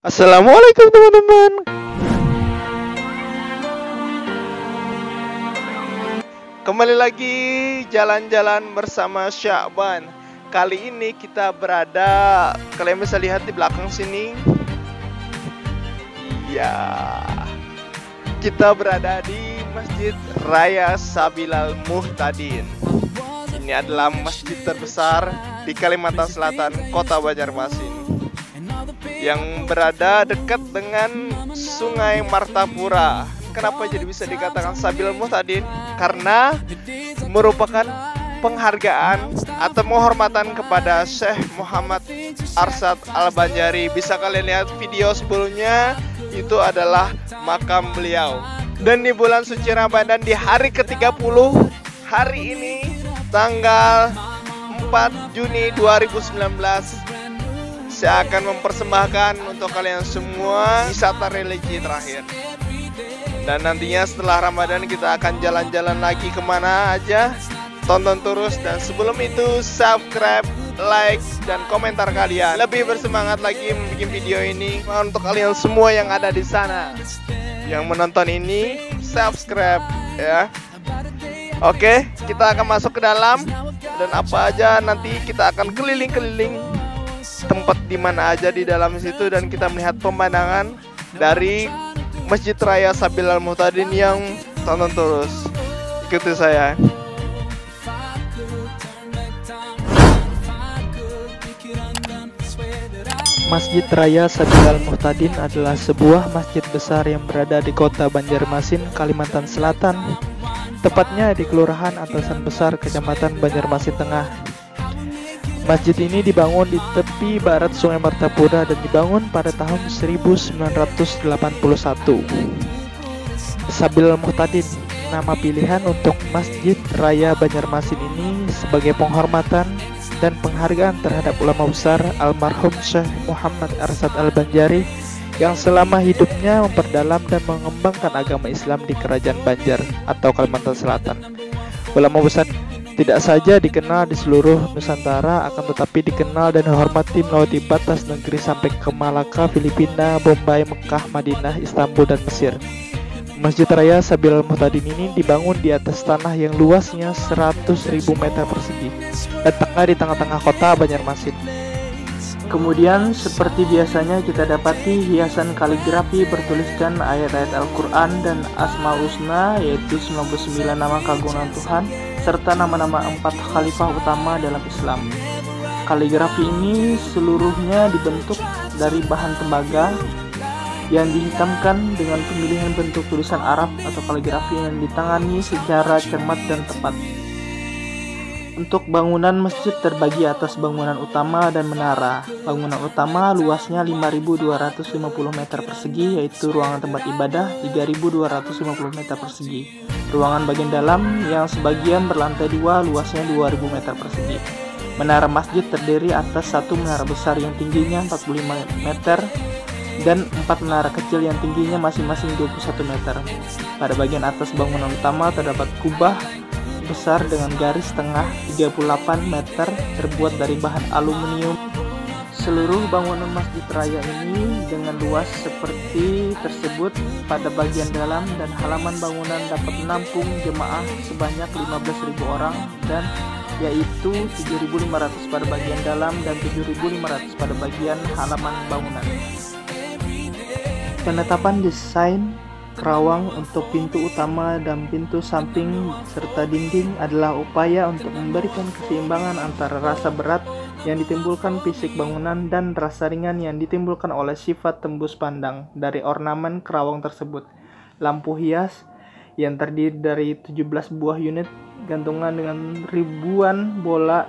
Assalamualaikum teman-teman. Kembali lagi jalan-jalan bersama Syakban. Kali ini kita berada, kalian bisa lihat di belakang sini. Ya, kita berada di Masjid Raya Sabilal Muhtadin. Ini adalah masjid terbesar di Kalimantan Selatan, Kota Banjarmasin, yang berada dekat dengan Sungai Martapura. Kenapa jadi bisa dikatakan Sabilal Muhtadin? Karena merupakan penghargaan atau penghormatan kepada Syekh Muhammad Arsad Al-Banjari. Bisa kalian lihat video sebelumnya, itu adalah makam beliau. Dan di bulan suci Ramadan di hari ke-30, hari ini tanggal 4 Juni 2019, saya akan mempersembahkan untuk kalian semua wisata religi terakhir. Dan nantinya setelah Ramadan kita akan jalan-jalan lagi kemana aja. Tonton terus, dan sebelum itu subscribe, like, dan komentar kalian. Lebih bersemangat lagi membuat video ini untuk kalian semua yang ada di sana. Yang menonton ini subscribe ya. Oke, kita akan masuk ke dalam, dan apa aja nanti kita akan keliling-keliling tempat di mana aja di dalam situ, dan kita melihat pemandangan dari Masjid Raya Sabilal Muhtadin. Yang tonton terus, ikuti saya. Masjid Raya Sabilal Muhtadin adalah sebuah masjid besar yang berada di Kota Banjarmasin, Kalimantan Selatan, tepatnya di Kelurahan Atasan Besar, Kecamatan Banjarmasin Tengah. Masjid ini dibangun di tepi barat Sungai Martapura dan dibangun pada tahun 1981. Sabilal Muhtadin, nama pilihan untuk Masjid Raya Banjarmasin ini sebagai penghormatan dan penghargaan terhadap ulama besar almarhum Syekh Muhammad Arsad Al-Banjari yang selama hidupnya memperdalam dan mengembangkan agama Islam di Kerajaan Banjar atau Kalimantan Selatan. Ulama besar tidak saja dikenal di seluruh Nusantara, akan tetapi dikenal dan dihormati melewati batas negeri sampai ke Malaka, Filipina, Bombay, Mekah, Madinah, Istanbul, dan Mesir. Masjid Raya Sabilal Muhtadin ini dibangun di atas tanah yang luasnya 100.000 meter persegi, letaknya di tengah-tengah kota Banjarmasin. Kemudian seperti biasanya kita dapati hiasan kaligrafi bertuliskan ayat-ayat Al-Quran dan Asmaul Husna, yaitu 99 nama keagungan Tuhan, serta nama-nama 4 khalifah utama dalam Islam. Kaligrafi ini seluruhnya dibentuk dari bahan tembaga yang dihitamkan dengan pemilihan bentuk tulisan Arab atau kaligrafi yang ditangani secara cermat dan tepat. Untuk bangunan masjid terbagi atas bangunan utama dan menara. Bangunan utama luasnya 5.250 meter persegi, yaitu ruangan tempat ibadah 3.250 meter persegi. Ruangan bagian dalam yang sebagian berlantai 2 luasnya 2.000 meter persegi. Menara masjid terdiri atas satu menara besar yang tingginya 45 meter dan 4 menara kecil yang tingginya masing-masing 21 meter. Pada bagian atas bangunan utama terdapat kubah besar dengan garis tengah 38 meter terbuat dari bahan aluminium. Seluruh bangunan masjid raya ini dengan luas seperti tersebut. Pada bagian dalam dan halaman bangunan dapat menampung jemaah sebanyak 15.000 orang, dan yaitu 7.500 pada bagian dalam dan 7.500 pada bagian halaman bangunan. Penetapan desain kerawang untuk pintu utama dan pintu samping serta dinding adalah upaya untuk memberikan keseimbangan antara rasa berat yang ditimbulkan fisik bangunan dan rasa ringan yang ditimbulkan oleh sifat tembus pandang dari ornamen kerawang tersebut. Lampu hias yang terdiri dari 17 buah unit gantungan dengan ribuan bola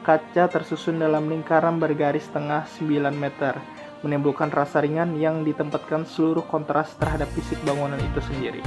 kaca tersusun dalam lingkaran bergaris tengah 9 meter menimbulkan rasa ringan yang ditempatkan seluruh kontras terhadap fisik bangunan itu sendiri.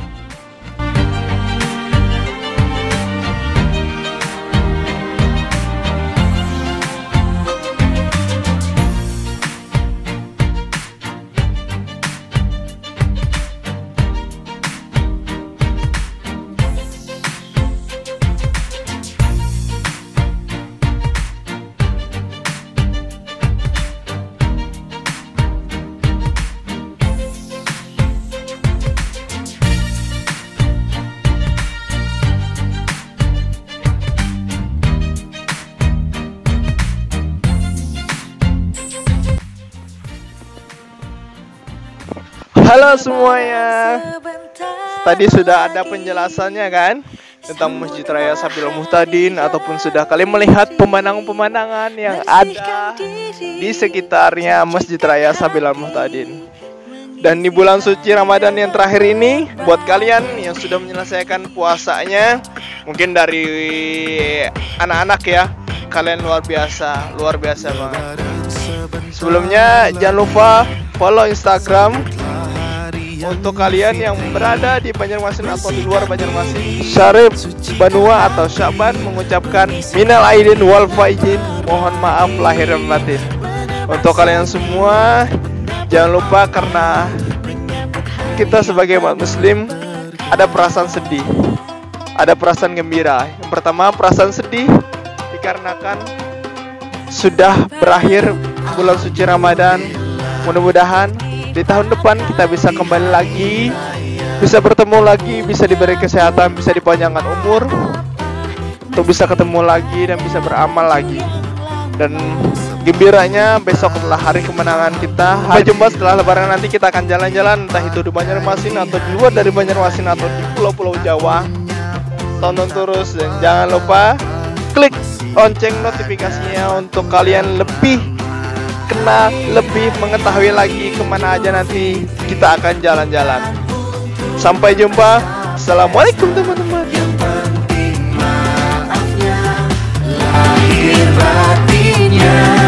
Halo semuanya. Tadi sudah ada penjelasannya kan tentang Masjid Raya Sabilul Muhtadin, ataupun sudah kalian melihat pemandangan-pemandangan yang ada di sekitarnya Masjid Raya Sabilul Muhtadin. Dan di bulan suci Ramadan yang terakhir ini, buat kalian yang sudah menyelesaikan puasanya, mungkin dari anak-anak ya, kalian luar biasa banget. Sebelumnya jangan lupa follow Instagram untuk kalian yang berada di Banjarmasin atau di luar Banjarmasin. Syarif Banua atau Syaban mengucapkan minal aidin wal faizin, mohon maaf lahir dan batin. Untuk kalian semua, jangan lupa, karena kita sebagai umat muslim ada perasaan sedih, ada perasaan gembira. Yang pertama, perasaan sedih dikarenakan sudah berakhir bulan suci Ramadan. Mudah-mudahan di tahun depan kita bisa kembali lagi, bisa bertemu lagi, bisa diberi kesehatan, bisa dipanjangkan umur untuk bisa ketemu lagi dan bisa beramal lagi. Dan gembiranya besok adalah hari kemenangan kita. Sampai jumpa setelah lebaran nanti, kita akan jalan-jalan, entah itu di Banjarmasin atau di luar dari Banjarmasin atau di pulau-pulau Jawa. Tonton terus dan jangan lupa klik lonceng notifikasinya untuk kalian lebih kenal, lebih mengetahui lagi kemana aja nanti kita akan jalan-jalan. Sampai jumpa. Assalamualaikum teman-teman. Yang penting maafnya, lahir batinnya.